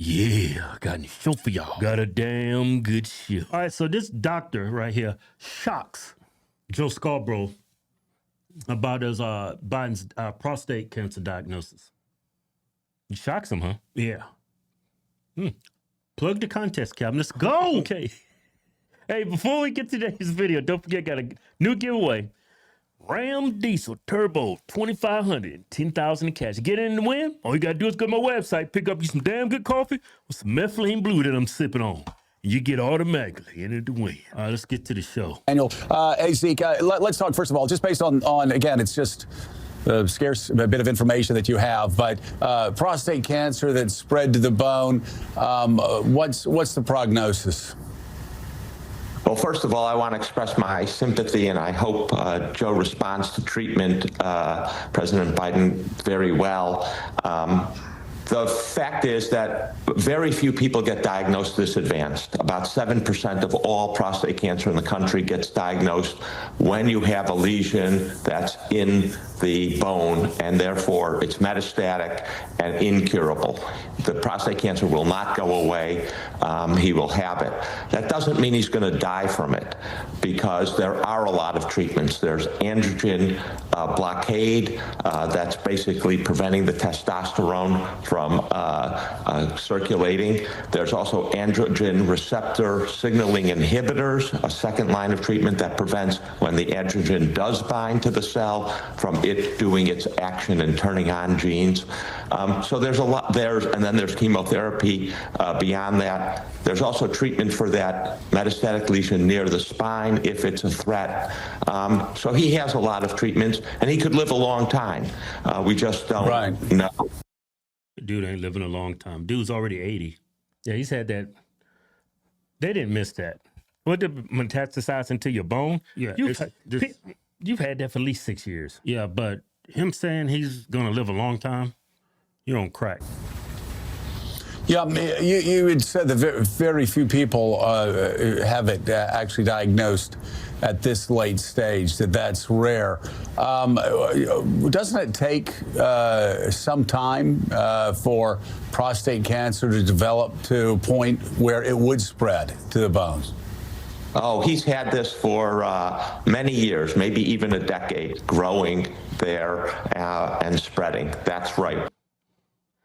Yeah, I got a show for y'all. Got a damn good show. All right, so this doctor right here shocks Joe Scarborough about his Biden's prostate cancer diagnosis. He shocks him, huh? Yeah. Plug the contest, Calvin. Let's go. Okay. Hey, before we get to today's video, don't forget, got a new giveaway. Ram Diesel Turbo 2500, 10,000 in cash. Get in and win. All you gotta do is go to my website, pick up you some damn good coffee with some methylene blue that I'm sipping on. You get automatically entered to win. All right, let's get to the show. Daniel, hey Zeke, let's talk first of all, just based on again, it's just a scarce bit of information that you have, but prostate cancer that's spread to the bone. What's the prognosis? Well, first of all, I want to express my sympathy, and I hope Joe responds to treatment, President Biden, very well. The fact is that very few people get diagnosed this advanced. About 7% of all prostate cancer in the country gets diagnosed when you have a lesion that's in the bone, and therefore it's metastatic and incurable. The prostate cancer will not go away. He will have it. That doesn't mean he's going to die from it, because there are a lot of treatments. There's androgen blockade, that's basically preventing the testosterone from circulating. There's also androgen receptor signaling inhibitors, a second line of treatment that prevents when the androgen does bind to the cell from it doing its action and turning on genes. So there's a lot there, and then there's chemotherapy beyond that. There's also treatment for that metastatic lesion near the spine if it's a threat. So he has a lot of treatments, and he could live a long time. We just don't know. Dude ain't living a long time. Dude's already 80. Yeah, he's had that. They didn't miss that. What, the metastasize into your bone? Yeah. You've had that for at least 6 years. Yeah, but him saying he's going to live a long time, you're on crack. Yeah, you had said that very few people have it actually diagnosed at this late stage, that's rare. Doesn't it take some time for prostate cancer to develop to a point where it would spread to the bones? Oh, he's had this for many years, maybe even a decade, growing there and spreading. That's right.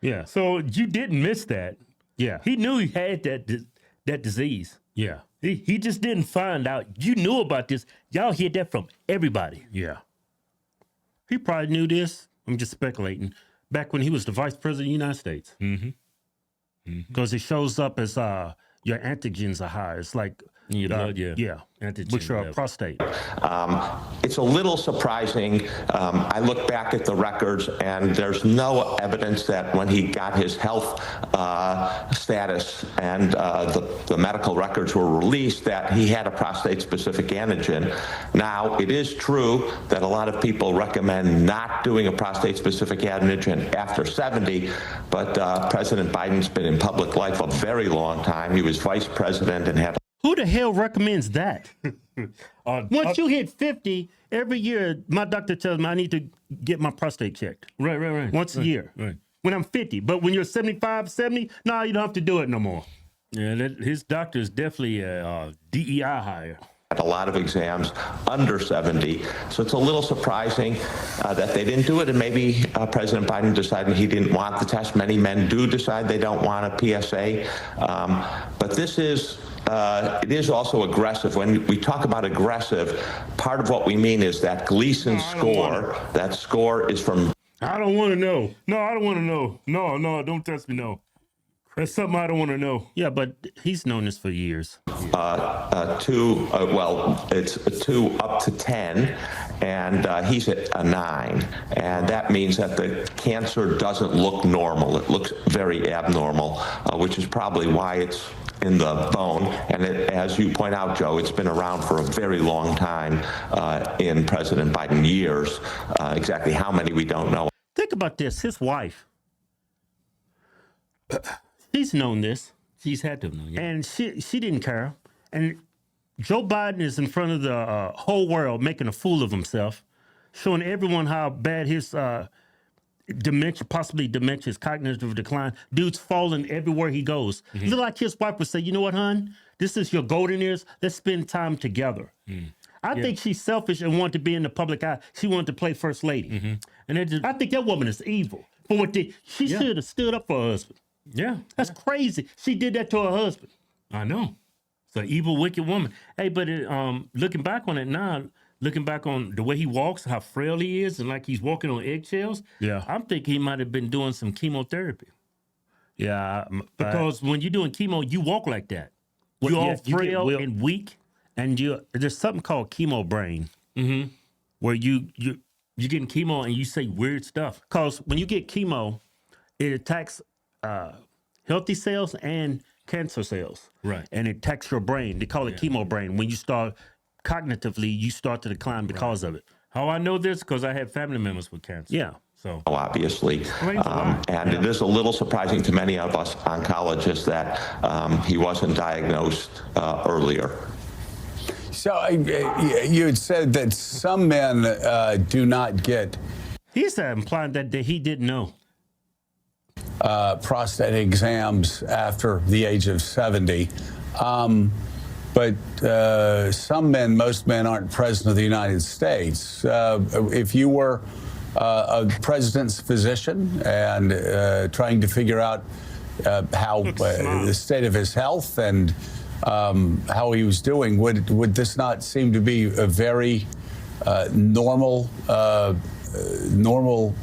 Yeah. So you didn't miss that. Yeah. He knew he had that disease. Yeah. He just didn't find out. You knew about this. Y'all heard that from everybody. Yeah. He probably knew this. I'm just speculating. Back when he was the vice president of the United States. Mm-hmm. Because it shows up as your antigens are high. It's like your blood, yeah, antigen, which are prostate. It's a little surprising. I look back at the records, and there's no evidence that when he got his health status and the medical records were released that he had a prostate-specific antigen. Now, it is true that a lot of people recommend not doing a prostate-specific antigen after 70, but President Biden's been in public life a very long time. He was vice president and had. Who the hell recommends that? Once you hit 50, every year, my doctor tells me I need to get my prostate checked. Right. Once a year. Right. When I'm 50. But when you're 75, 70, no, you don't have to do it no more. Yeah, his doctor is definitely a DEI hire. A lot of exams under 70. So it's a little surprising that they didn't do it. And maybe President Biden decided he didn't want the test. Many men do decide they don't want a PSA. But this is... it is also aggressive. When we talk about aggressive, part of what we mean is that Gleason score. That score is from. I don't want to know. No, I don't want to know. No, don't test me. No, that's something I don't want to know. Yeah, but he's known this for years. It's a 2 up to 10, and he's at a 9, and that means that the cancer doesn't look normal. It looks very abnormal, which is probably why it's in the bone. And as you point out, Joe, it's been around for a very long time in President Biden years. Exactly how many, we don't know. Think about this. His wife, she's known this. She's had to have known. Yeah. And she didn't care. And Joe Biden is in front of the whole world making a fool of himself, showing everyone how bad his dementia, possibly dementia's cognitive decline. Dude's falling everywhere he goes. Look like his wife would say, you know what, hon? This is your golden years. Let's spend time together. I think she's selfish and wanted to be in the public eye. She wanted to play first lady. And I think that woman is evil. For what she should have stood up for her husband. Yeah. That's crazy. She did that to her husband. I know. It's an evil, wicked woman. Hey, but looking back on it now, looking back on the way he walks, how frail he is, and like he's walking on eggshells, I'm thinking he might have been doing some chemotherapy. Yeah. Because when you're doing chemo, you walk like that. You're all frail and weak, and there's something called chemo brain, where you're getting chemo and you say weird stuff. Because when you get chemo, it attacks healthy cells and cancer cells. Right. And it attacks your brain. They call it chemo brain. When you start cognitively, you start to decline because of it. How I know this? Because I had family members with cancer. Yeah. So obviously, and it is a little surprising to many of us oncologists that he wasn't diagnosed earlier. So you had said that some men do not get. He's implying that he didn't know. Prostate exams after the age of 70. But some men, most men aren't president of the United States. If you were a president's physician and trying to figure out how the state of his health and how he was doing, would this not seem to be a very normal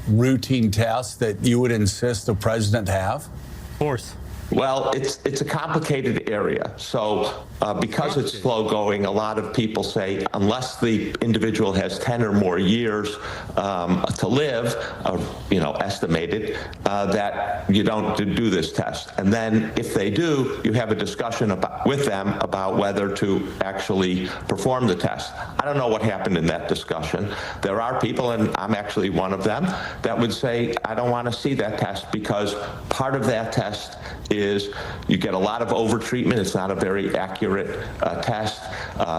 routine test that you would insist the president have? Of course. Well, it's a complicated area. So because it's slow going, a lot of people say unless the individual has 10 or more years to live, estimated, that you don't do this test. And then if they do, you have a discussion with them about whether to actually perform the test. I don't know what happened in that discussion. There are people, and I'm actually one of them, that would say, I don't want to see that test because part of that test is you get a lot of overtreatment. It's not a very accurate test.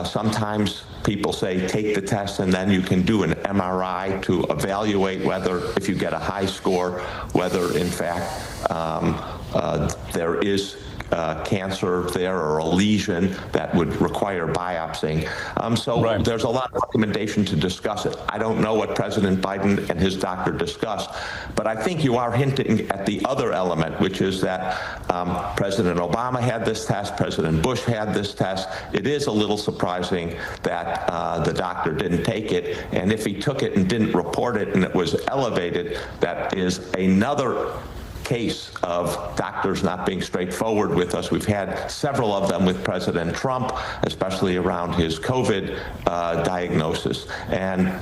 Sometimes people say take the test and then you can do an MRI to evaluate whether, if you get a high score, whether in fact there is cancer there or a lesion that would require biopsy. There's a lot of recommendation to discuss it. I don't know what President Biden and his doctor discussed, but I think you are hinting at the other element, which is that President Obama had this test, President Bush had this test. It is a little surprising that the doctor didn't take it, and if he took it and didn't report it and it was elevated, that is another case of doctors not being straightforward with us. We've had several of them with President Trump, especially around his COVID diagnosis. And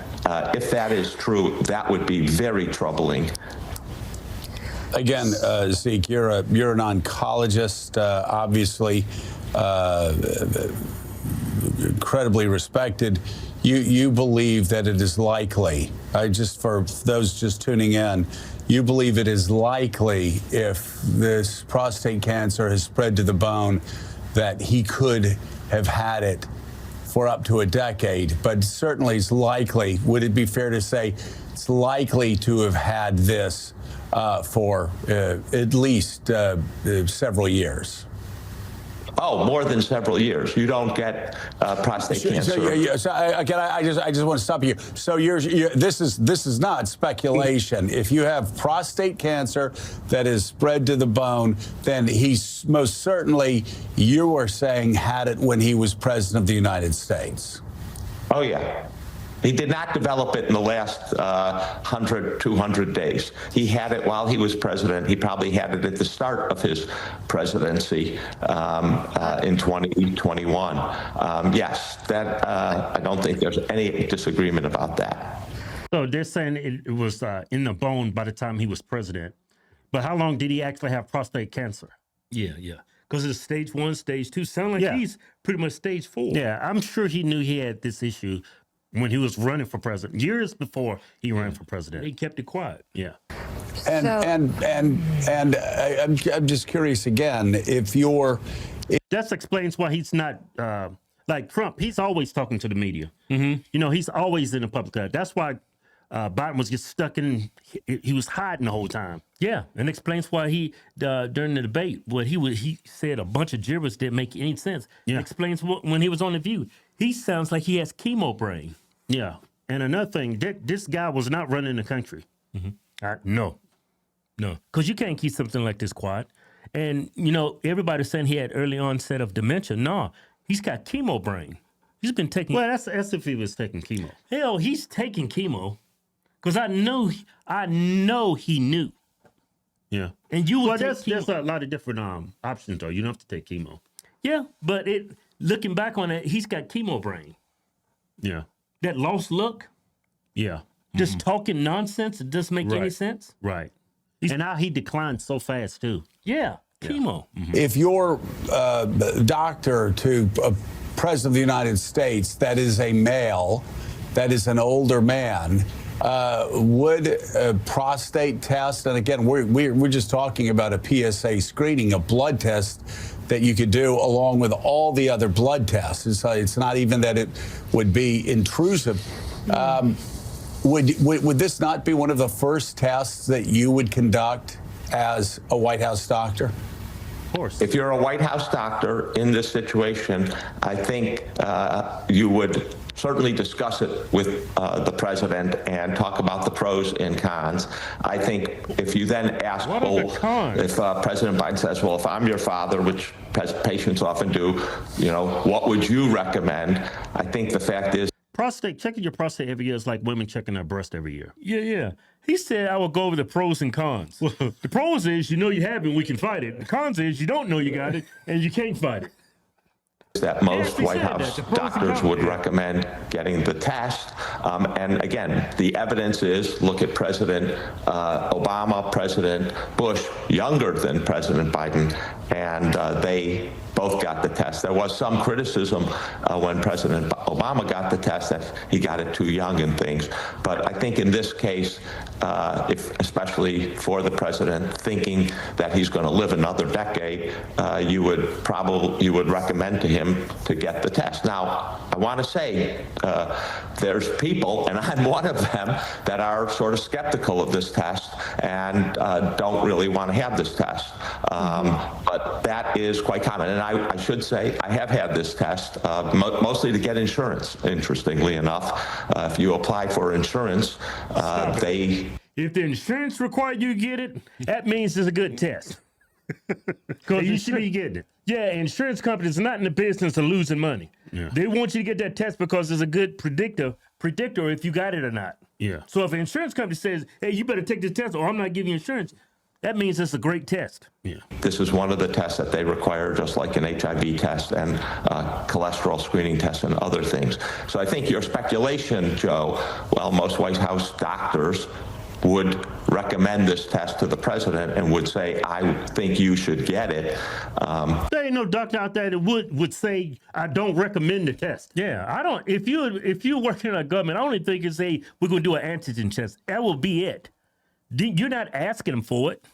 if that is true, that would be very troubling. Again, Zeke, you're an oncologist, obviously incredibly respected. You believe that it is likely, just for those just tuning in, you believe it is likely if this prostate cancer has spread to the bone that he could have had it for up to a decade, but certainly it's likely. Would it be fair to say it's likely to have had this for at least several years? Oh, more than several years. You don't get prostate cancer. So I just want to stop you. So this is not speculation. If you have prostate cancer that is spread to the bone, then he's most certainly, you were saying, had it when he was president of the United States. Oh, yeah. He did not develop it in the last 100, 200 days. He had it while he was president. He probably had it at the start of his presidency in 2021. Yes, that I don't think there's any disagreement about that. So they're saying it was in the bone by the time he was president. But how long did he actually have prostate cancer? Yeah. Because it's stage 1, stage 2. Sound like he's pretty much stage 4. Yeah, I'm sure he knew he had this issue when he was running for president, years before he ran for president. He kept it quiet. Yeah. And I'm just curious again, if you're... That explains why he's not, like Trump, he's always talking to the media. Mm-hmm. You know, he's always in the public eye. That's why Biden was just stuck in. He was hiding the whole time. Yeah, and explains why he during the debate, he said a bunch of gibberish didn't make any sense. Yeah, explains when he was on The View, he sounds like he has chemo brain. Yeah, and another thing, this guy was not running the country. No, because you can't keep something like this quiet. And everybody's saying he had early onset of dementia. No, he's got chemo brain. He's been taking. Well, that's if he was taking chemo. Hell, he's taking chemo. Because I know he knew. Yeah. And you would there's a lot of different options, though. You don't have to take chemo. Yeah, but looking back on it, he's got chemo brain. Yeah. That lost look. Yeah. Just talking nonsense. It doesn't make any sense. Right. And how he declined so fast, too. Yeah, chemo. If your doctor to President of the United States, that is a male, that is an older man, would a prostate test, and again, we're just talking about a PSA screening, a blood test that you could do along with all the other blood tests. It's not even that it would be intrusive. Would this not be one of the first tests that you would conduct as a White House doctor? Of course. If you're a White House doctor in this situation, I think you would certainly discuss it with the president and talk about the pros and cons. I think if you then ask, if President Biden says, well, if I'm your father, which patients often do, what would you recommend? I think the fact is, checking your prostate every year is like women checking their breast every year. Yeah. He said I will go over the pros and cons. The pros is you have it, we can fight it. The cons is you don't know you got it and you can't fight it. That most White House doctors would recommend getting the test. And again, the evidence is, look at President Obama, President Bush, younger than President Biden, and they both got the test. There was some criticism when President Obama got the test that he got it too young and things. But I think in this case, especially for the president thinking that he's going to live another decade, you would recommend to him to get the test. Now, I want to say there's people, and I'm one of them, that are sort of skeptical of this test and don't really want to have this test. But that is quite common. And I should say I have had this test, mostly to get insurance, interestingly enough. If you apply for insurance, If the insurance requires you to get it, that means it's a good test. Because you should be getting it. Yeah, insurance companies are not in the business of losing money. Yeah. They want you to get that test because it's a good predictor if you got it or not. Yeah. So if an insurance company says, hey, you better take this test or I'm not giving you insurance, that means it's a great test. Yeah. This is one of the tests that they require, just like an HIV test and cholesterol screening tests and other things. So I think your speculation, Joe, well, most White House doctors would recommend this test to the president and would say, I think you should get it. There ain't no doctor out there that would say, I don't recommend the test. Yeah, I don't. If you're working in a government, I only think it's we're going to do an antigen test. That will be it. You're not asking them for it.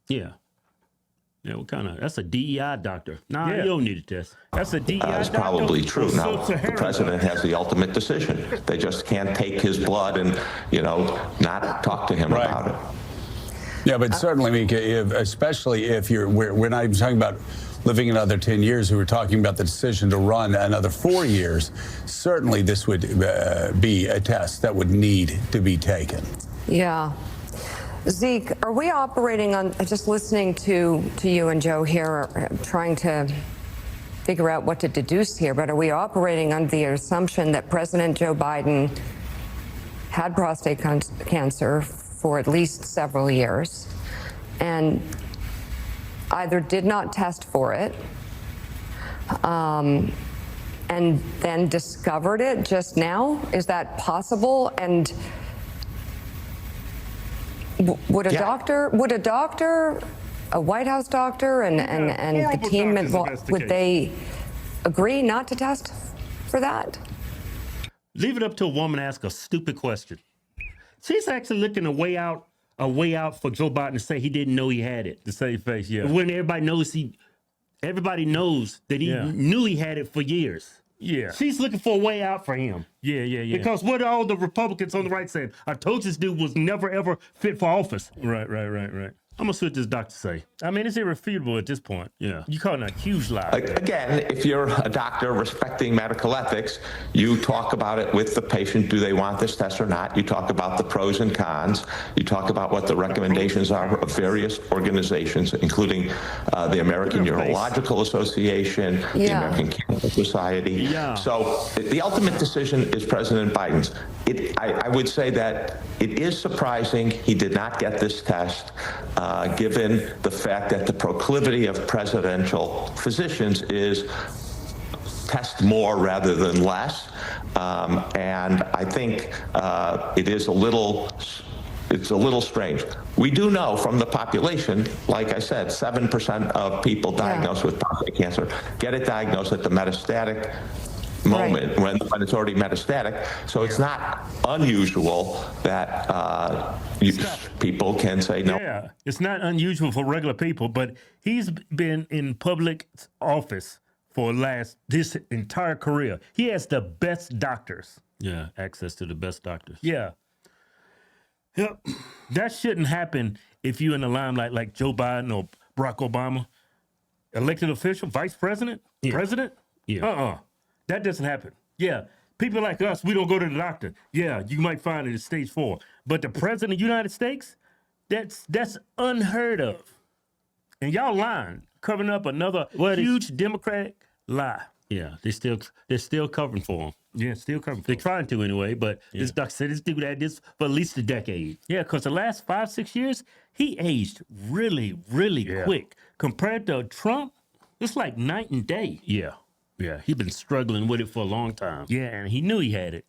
Yeah. Yeah, that's a DEI doctor. Nah, you don't need a test. That's a DEI doctor. That's probably true. Now, the president has the ultimate decision. They just can't take his blood and, not talk to him about it. Yeah, but certainly, Mika, especially if we're not even talking about living another 10 years, we were talking about the decision to run another 4 years. Certainly, this would be a test that would need to be taken. Yeah. Zeke, are we operating on, just listening to you and Joe here, trying to figure out what to deduce here, but are we operating under the assumption that President Joe Biden had prostate cancer for at least several years and either did not test for it and then discovered it just now? Is that possible? And would a doctor, a White House doctor and the team, would they agree not to test for that? Leave it up to a woman to ask a stupid question. She's actually looking a way out for Joe Biden to say he didn't know he had it. To save face, yeah. When everybody knows that he knew he had it for years. Yeah. She's looking for a way out for him. Yeah. Because what all the Republicans on the right said, I told you this dude was never, ever fit for office. Right. I'm going to see what this doctor say. I mean, it's irrefutable at this point. Yeah. You calling a huge lie. Again, if you're a doctor respecting medical ethics, you talk about it with the patient. Do they want this test or not? You talk about the pros and cons. You talk about what the recommendations are of various organizations, including the American Urological Association, the American Cancer Society. Yeah. So the ultimate decision is President Biden's. I would say that it is surprising he did not get this test, given the fact that the proclivity of presidential physicians is test more rather than less. And I think it's a little strange. We do know from the population, like I said, 7% of people diagnosed with prostate cancer get it diagnosed at the metastatic moment, when it's already metastatic. So it's not unusual that people can say no. Yeah, it's not unusual for regular people, but he's been in public office for this entire career. He has the best doctors. Yeah, access to the best doctors. Yeah. Yep. That shouldn't happen if you're in the limelight like Joe Biden or Barack Obama. Elected official, vice president, president? Yeah. That doesn't happen. Yeah. People like us, we don't go to the doctor. Yeah, you might find it at stage 4. But the president of the United States, that's unheard of. And y'all lying, covering up another huge Democratic lie. Yeah, they're still covering for him. Yeah, still covering for They're him. trying to anyway, but This doctor said this dude had this for at least a decade. Yeah, because the last 5-6 years, he aged really, really quick. Compared to Trump, it's like night and day. yeah, he's been struggling with it for a long time. Yeah, and he knew he had it.